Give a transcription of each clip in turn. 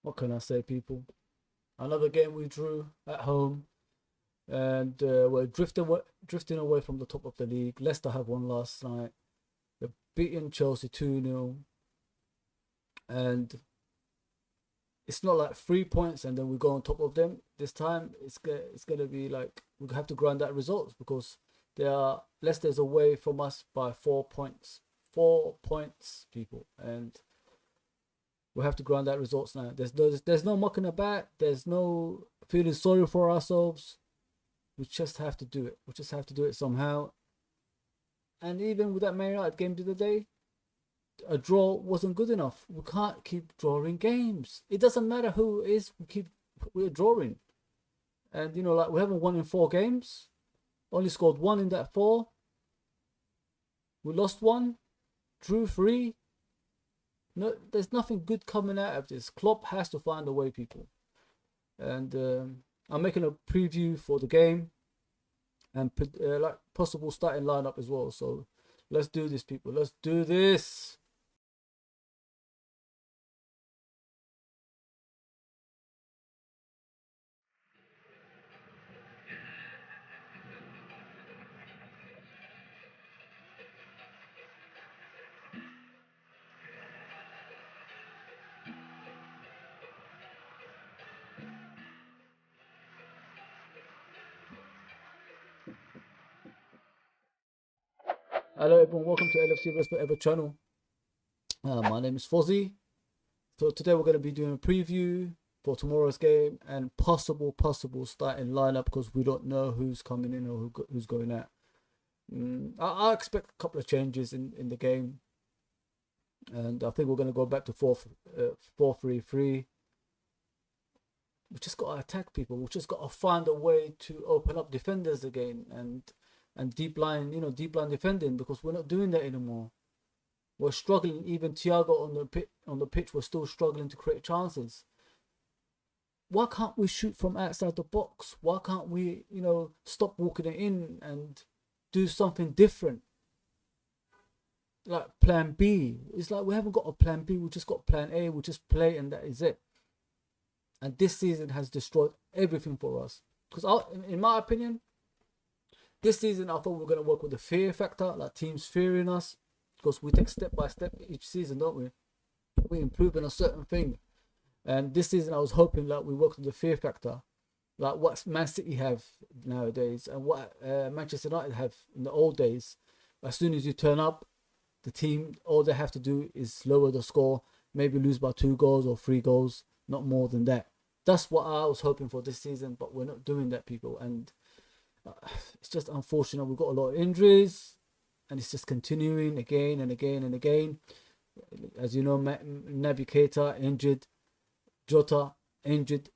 What can I say, people? Another game we drew at home, and we're drifting away from the top of the league. Leicester have won last night. They've beaten Chelsea 2-0, and it's not like 3 points and then we go on top of them. This time it's gonna be like we have to grind out results because they are Leicester's away from us by 4 points. 4 points, people, and we have to grind out results now. There's no mucking about. There's no feeling sorry for ourselves. We just have to do it. We just have to do it somehow. And even with that Man United game the other day, a draw wasn't good enough. We can't keep drawing games. It doesn't matter who it is. We're drawing, and like we haven't won in 4 games. Only scored one in that 4. We lost one, drew 3. No, there's nothing good coming out of this. Klopp has to find a way, people. And I'm making a preview for the game and like possible starting lineup as well. So let's do this, people. Let's do this. Hello, everyone. Welcome to LFC Best Ever channel. My name is Fozzy. So today we're going to be doing a preview for tomorrow's game and possible starting lineup because we don't know who's coming in or who's going out. I expect a couple of changes in the game, and I think we're going to go back to 4-3-3. We just got to attack, people. We just got to find a way to open up defenders again and deep line defending, because we're not doing that anymore. We're struggling. Even Thiago on the pitch, we're still struggling to create chances. Why can't we shoot from outside the box? Why can't we, stop walking it in and do something different? Like plan B. It's like we haven't got a plan B. We just got plan A. We just play and that is it. And this season has destroyed everything for us. Because in my opinion, this season I thought we were going to work with the fear factor, like teams fearing us. Because we take step by step each season, don't we? We improve in a certain thing. And this season I was hoping like we worked with the fear factor. Like what Man City have nowadays and what Manchester United have in the old days. As soon as you turn up, the team, all they have to do is lower the score, maybe lose by 2 goals or 3 goals, not more than that. That's what I was hoping for this season, but we're not doing that, people. And it's just unfortunate. We've got a lot of injuries, and it's just continuing again and again and again. As you know, Naby Keita injured, Jota injured.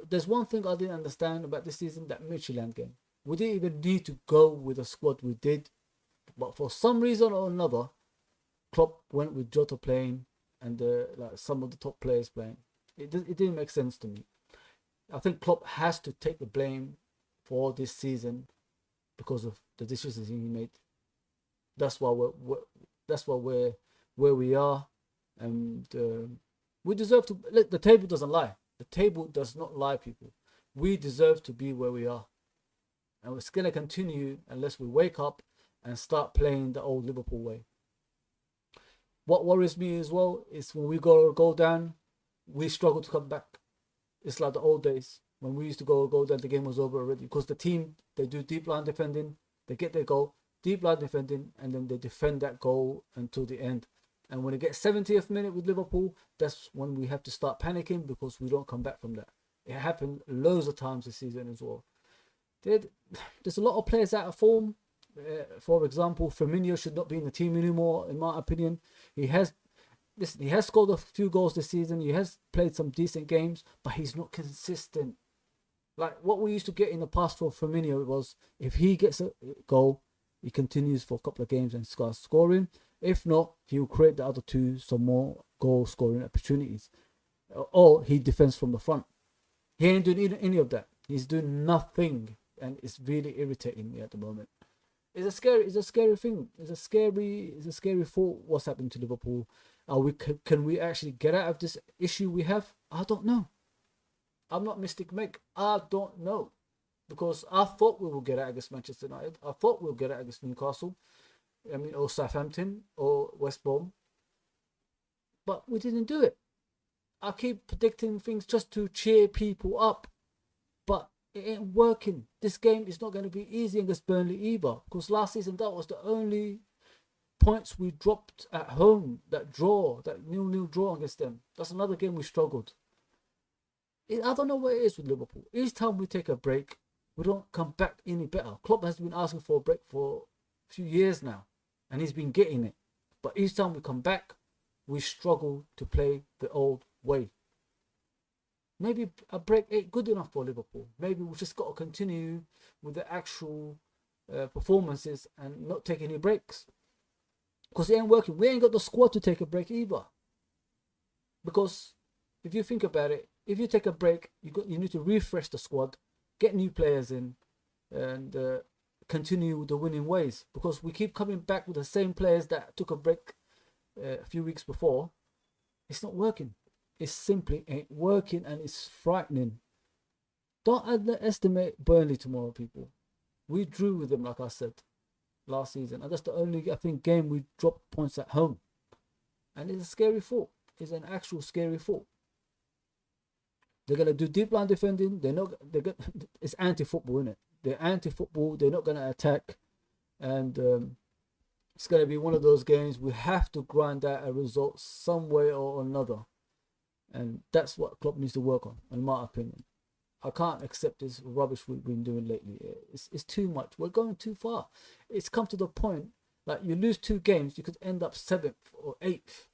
There's one thing I didn't understand about this season, that Midtjylland game. We didn't even need to go with the squad we did, but for some reason or another, Klopp went with Jota playing and like some of the top players playing. It didn't make sense to me. I think Klopp has to take the blame for this season because of the decisions he made. That's why we're where we are, and we deserve to. The table doesn't lie. The table does not lie, people. We deserve to be where we are, and it's gonna continue unless we wake up and start playing the old Liverpool way. What worries me as well is when we go down, we struggle to come back. It's like the old days when we used to go down, the game was over already, because the team, they do deep line defending, they get their goal, deep line defending, and then they defend that goal until the end. And when it gets 70th minute with Liverpool, that's when we have to start panicking because we don't come back from that. It happened loads of times this season as well. There's a lot of players out of form. For example, Firmino should not be in the team anymore, in my opinion. He has scored a few goals this season. He has played some decent games, but he's not consistent. Like what we used to get in the past for Firmino was, if he gets a goal, he continues for a couple of games and starts scoring. If not, he'll create the other 2 some more goal scoring opportunities, or he defends from the front. He ain't doing any of that. He's doing nothing, and it's really irritating me at the moment. It's a scary thing. It's a scary thought what's happened to Liverpool. Can we actually get out of this issue we have? I don't know. I'm not Mystic Meg. I don't know. Because I thought we would get out against Manchester United. I thought we would get out against Newcastle. Or Southampton or West Brom. But we didn't do it. I keep predicting things just to cheer people up. But it ain't working. This game is not going to be easy against Burnley either. Because last season, that was the only points we dropped at home. That 0-0 draw against them. That's another game we struggled. I don't know what it is with Liverpool. Each time we take a break, we don't come back any better. Klopp has been asking for a break for a few years now. And he's been getting it. But each time we come back, we struggle to play the old way. Maybe a break ain't good enough for Liverpool. Maybe we just got to continue with the actual performances and not take any breaks. Because it ain't working. We ain't got the squad to take a break either. Because if you think about it, if you take a break, you need to refresh the squad, get new players in, and continue with the winning ways. Because we keep coming back with the same players that took a break a few weeks before. It's not working. It simply ain't working, and it's frightening. Don't underestimate Burnley tomorrow, people. We drew with them, like I said, last season. And that's the only, I think, game we dropped points at home. And it's a scary thought. It's an actual scary thought. They're going to do deep line defending. It's anti-football, isn't it? They're anti-football. They're not going to attack. And it's going to be one of those games we have to grind out a result some way or another. And that's what Klopp needs to work on, in my opinion. I can't accept this rubbish we've been doing lately. It's too much. We're going too far. It's come to the point, like, you lose 2 games, you could end up 7th or 8th.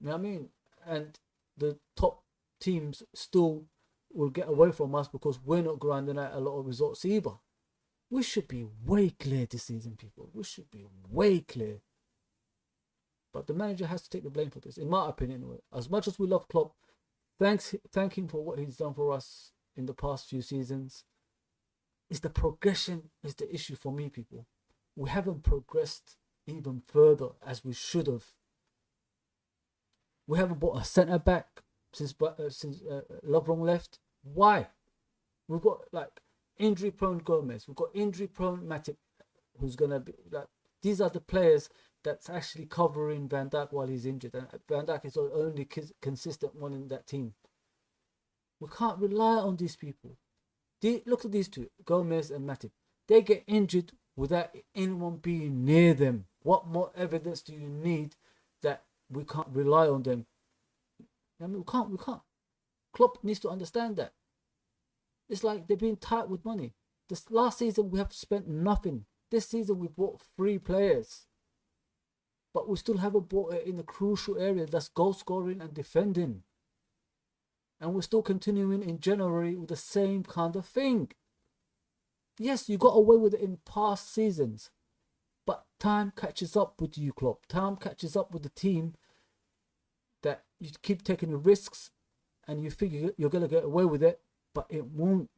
You know what I mean? And the top teams still will get away from us because we're not grinding out a lot of results either. We should be way clear this season, people. We should be way clear. But the manager has to take the blame for this, in my opinion. As much as we love Klopp, thank him for what he's done for us in the past few seasons. It's the progression is the issue for me, people. We haven't progressed even further as we should have. We haven't bought a centre back since Lovren left. Why? We've got like injury prone Gomez. We've got injury prone Matip, who's gonna be like. These are the players that's actually covering Van Dijk while he's injured. And Van Dijk is the only consistent one in that team. We can't rely on these people. Look at these two, Gomez and Matip. They get injured without anyone being near them. What more evidence do you need that we can't rely on them? I mean, we can't. Klopp needs to understand that. It's like they're being tight with money. This last season we have spent nothing. This season we bought 3 players. But we still haven't bought it in the crucial area. That's goal scoring and defending. And we're still continuing in January with the same kind of thing. Yes, you got away with it in past seasons. But time catches up with you, Klopp. Time catches up with the team that you keep taking the risks and you figure you're going to get away with it, but it won't.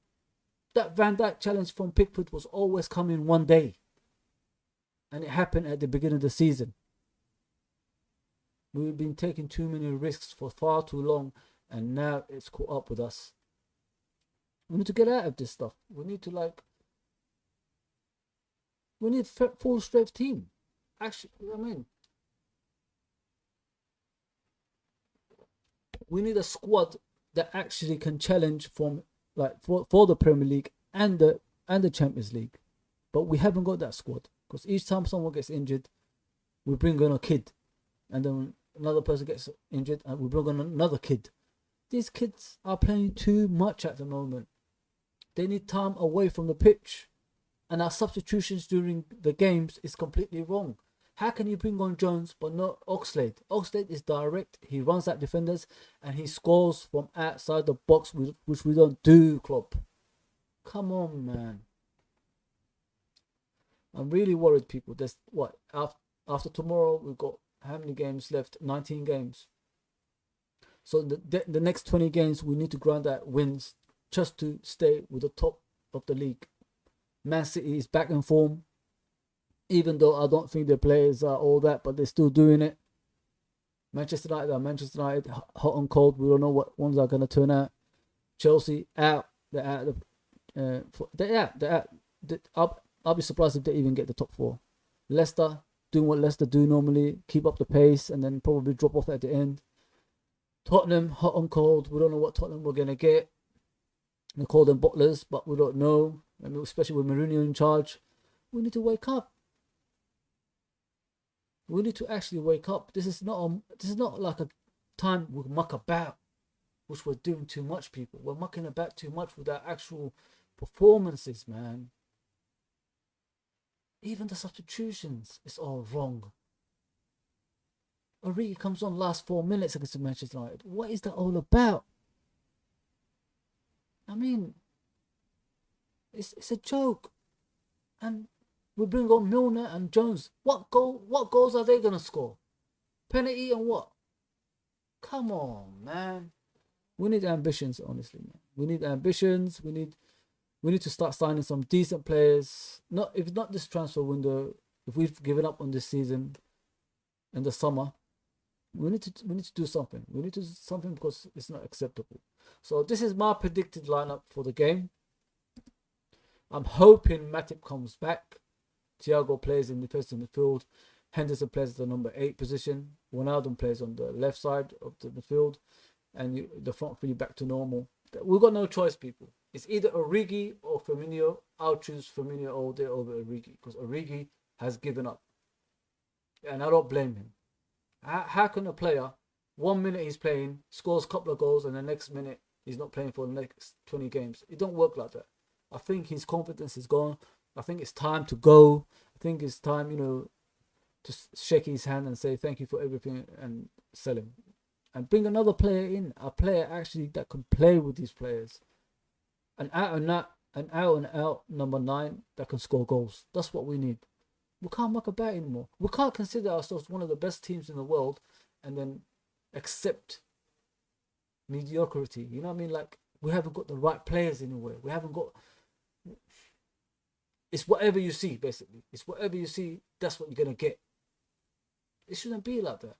That Van Dijk challenge from Pickford was always coming one day. And it happened at the beginning of the season. We've been taking too many risks for far too long, and now it's caught up with us. We need to get out of this stuff. We need full strength team. Actually, I mean, we need a squad that actually can challenge for the Premier League and the Champions League. But we haven't got that squad, because each time someone gets injured, we bring on a kid, and then another person gets injured and we bring on another kid. These kids are playing too much at the moment. They need time away from the pitch, and our substitutions during the games is completely wrong. How can you bring on Jones but not Oxlade? Oxlade is direct. He runs at defenders and he scores from outside the box, which we don't do, Klopp. Come on, man. I'm really worried, people. There's what after tomorrow we've got how many games left? 19 games. So the next 20 games we need to grind out wins just to stay with the top of the league. Man City is back in form, even though I don't think their players are all that, but they're still doing it. Manchester United are Manchester United, hot and cold. We don't know what ones are going to turn out. Chelsea out. They're out. They're out. They're out. I'll be surprised if they even get the top four. Leicester doing what Leicester do normally, keep up the pace, and then probably drop off at the end. Tottenham, hot and cold. We don't know what Tottenham we're going to get. They call them bottlers, but we don't know. I mean, especially with Mourinho in charge. We need to wake up. We need to actually wake up. This is not like a time we muck about, which we're doing too much, people. We're mucking about too much with our actual performances, man. Even the substitutions, it's all wrong. Origi comes on last 4 minutes against Manchester United. What is that all about? I mean, it's a joke. And we bring on Milner and Jones. What goals are they gonna score? Penalty and what? Come on, man. We need ambitions, honestly, man. We need ambitions. We need to start signing some decent players. If not this transfer window, if we've given up on this season in the summer, we need to do something. We need to do something because it's not acceptable. So this is my predicted lineup for the game. I'm hoping Matip comes back. Thiago plays in defensive midfield. Henderson plays at the number 8 position. Wijnaldum plays on the left side of the midfield, and the front three back to normal. We've got no choice, people. It's either Origi or Firmino. I'll choose Firmino all day over Origi because Origi has given up, and I don't blame him. How can a player, 1 minute he's playing, scores a couple of goals, and the next minute he's not playing for the next 20 games? It don't work like that. I think his confidence is gone. I think it's time to go. I think it's time, to shake his hand and say thank you for everything and sell him. And bring another player in, a player actually that can play with these players. An out and out number 9 that can score goals. That's what we need. We can't muck about anymore. We can't consider ourselves one of the best teams in the world and then accept mediocrity. You know what I mean? Like, we haven't got the right players anywhere. We haven't got... It's whatever you see, basically. It's whatever you see, that's what you're going to get. It shouldn't be like that.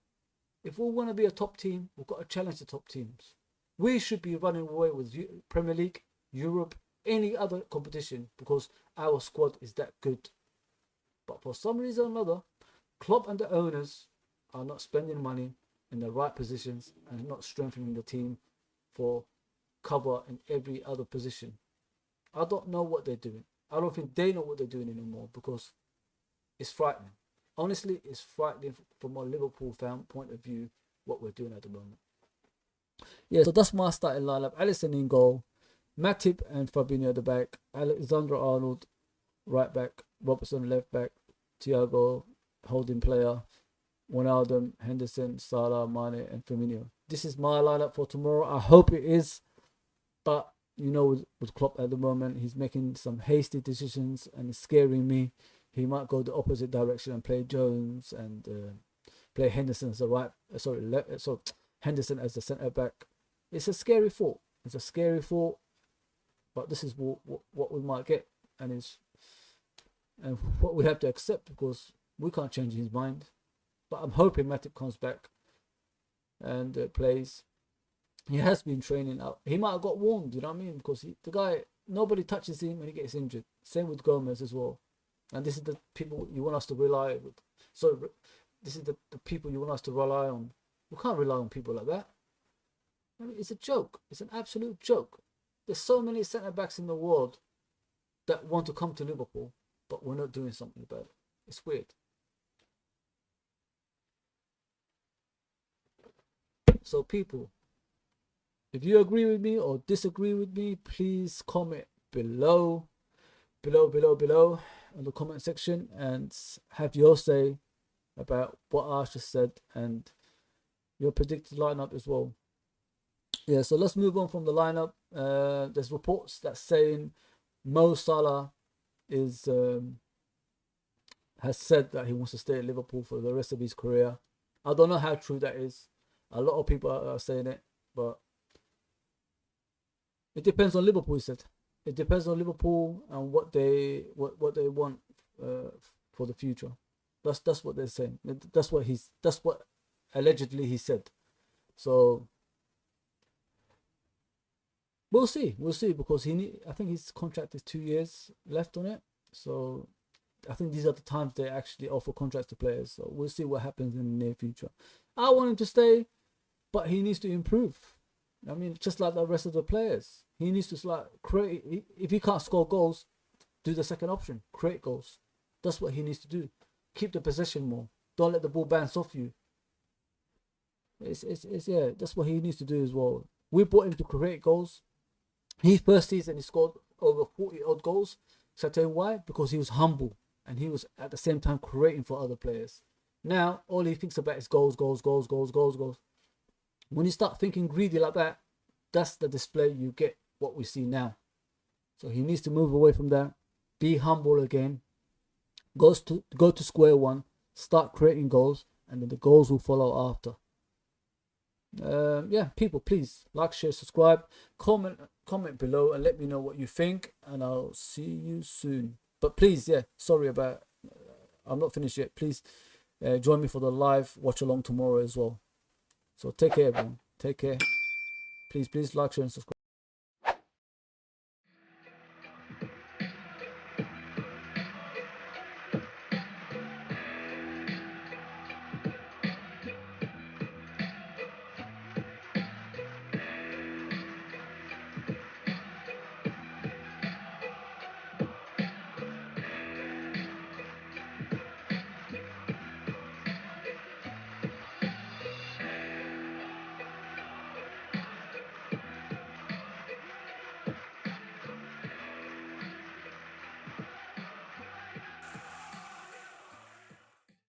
If we want to be a top team, we've got to challenge the top teams. We should be running away with Premier League, Europe, any other competition because our squad is that good. But for some reason or another, Klopp and the owners are not spending money in the right positions and not strengthening the team for cover in every other position. I don't know what they're doing. I don't think they know what they're doing anymore because it's frightening. Honestly, it's frightening from a Liverpool fan point of view what we're doing at the moment. Yeah, so that's my starting lineup. Alisson in goal, Matip and Fabinho at the back, Alexander-Arnold right back, Robertson left back, Thiago holding player, Wijnaldum, Henderson, Salah, Mane and Firmino. This is my lineup for tomorrow. I hope it is, but with Klopp at the moment, he's making some hasty decisions and it's scaring me. He might go the opposite direction and play Jones and play Henderson as the Henderson as the centre back. It's a scary thought. But this is what we might get, and what we have to accept because we can't change his mind. But I'm hoping Matip comes back and plays. He has been training up. He might have got warned, you know what I mean? Because the guy, nobody touches him when he gets injured. Same with Gomez as well. And this is the people you want us to rely with. So this is the people you want us to rely on. We can't rely on people like that. I mean, it's a joke. It's an absolute joke. There's so many centre-backs in the world that want to come to Liverpool, but we're not doing something about it. It's weird. So people, if you agree with me or disagree with me, please comment below in the comment section and have your say about what I just said and your predicted lineup as well. Yeah, so let's move on from the lineup. There's reports that saying Mo Salah has said that he wants to stay at Liverpool for the rest of his career. I don't know how true that is. A lot of people are saying it, but it depends on Liverpool, he said. It depends on Liverpool and what they want for the future. That's what they're saying. That's what allegedly he said. So we'll see, because I think his contract is 2 years left on it. So I think these are the times they actually offer contracts to players. So we'll see what happens in the near future. I want him to stay, but he needs to improve. I mean, just like the rest of the players, he needs to like create. If he can't score goals, do the second option, create goals. That's what he needs to do. Keep the possession more. Don't let the ball bounce off you. It's yeah. That's what he needs to do as well. We brought him to create goals. His first season, he scored over 40 odd goals. So I tell you why? Because he was humble and he was at the same time creating for other players. Now all he thinks about is goals, goals, goals, goals, goals, goals. When you start thinking greedy like that, that's the display you get. What we see now. So he needs to move away from that. Be humble again. Go to square one. Start creating goals, and then the goals will follow after. Yeah, people, please like, share, subscribe, comment below, and let me know what you think. And I'll see you soon. But please, yeah, sorry about. I'm not finished yet. Please join me for the live watch along tomorrow as well. So take care, everyone. Take care. Please like, share, and subscribe.